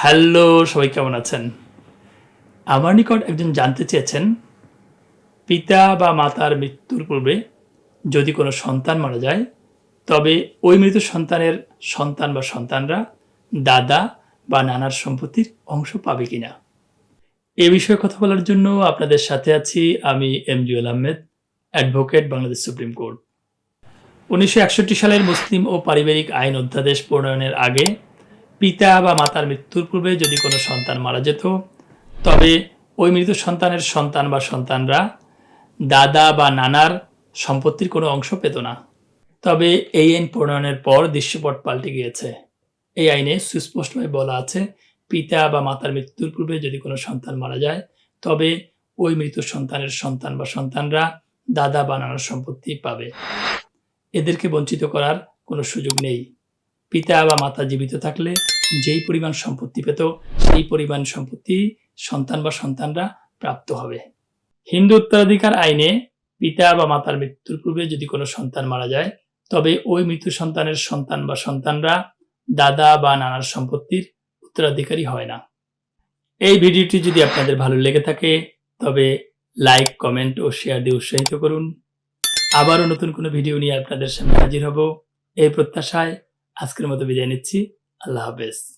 Hello, সবাই কেমন আছেন? আমার নিকট একজন জানতে চেয়েছেন, পিতা বা মাতার মৃত্যুর পূর্বে যদি কোনো সন্তান মারা যায়, তবে ওই মৃত সন্তানের সন্তান বা সন্তানরা দাদা বা নানার সম্পত্তির অংশ পাবে কিনা। এ বিষয়ে কথা বলার জন্য আপনাদের সাথে আছি আমি Emzuel Ahmed, advocate, Bangladesh supreme court. 1961 সালের মুসলিম ও পারিবারিক আইন অধ্যাদেশ প্রণয়নের আগে পিতা বা মাতার মৃত্যুর পূর্বে যদি কোনো সন্তান মারা যেত, তবে ওই মৃত সন্তানের সন্তান বা সন্তানরা দাদা বা নানার সম্পত্তির কোনো অংশ পেত না। তবে এই আইন প্রণয়নের পর দৃশ্যপট পাল্টে গিয়েছে। এই আইনে সুস্পষ্টভাবে বলা আছে, পিতা বা মাতার মৃত্যুর পূর্বে যদি কোনো সন্তান মারা যায়, তবে ওই মৃত সন্তানের সন্তান বা সন্তানরা দাদা বা নানার সম্পত্তি পাবে। এদেরকে বঞ্চিত করার কোনো সুযোগ নেই। পিতা বা মাতা জীবিত থাকলে যেই পরিমাণ সম্পত্তি পেত, সেই পরিমাণ সম্পত্তি সন্তান বা সন্তানরা প্রাপ্ত হবে। হিন্দু উত্তরাধিকার আইনে পিতা বা মাতার মৃত্যুর পূর্বে যদি কোনো সন্তান মারা যায়, তবে ওই মৃত সন্তানের সন্তান বা সন্তানরা দাদা বা নানার সম্পত্তির উত্তরাধিকারী হয় না। এই ভিডিওটি যদি আপনাদের ভালো লেগে থাকে, তবে লাইক, কমেন্ট ও শেয়ার দিয়ে উৎসাহিত করুন। আবারও নতুন কোনো ভিডিও নিয়ে আপনাদের সামনে হাজির হব, এই প্রত্যাশায় আজকের মতো বিদায় নিচ্ছি। আল্লাহ হাফেজ।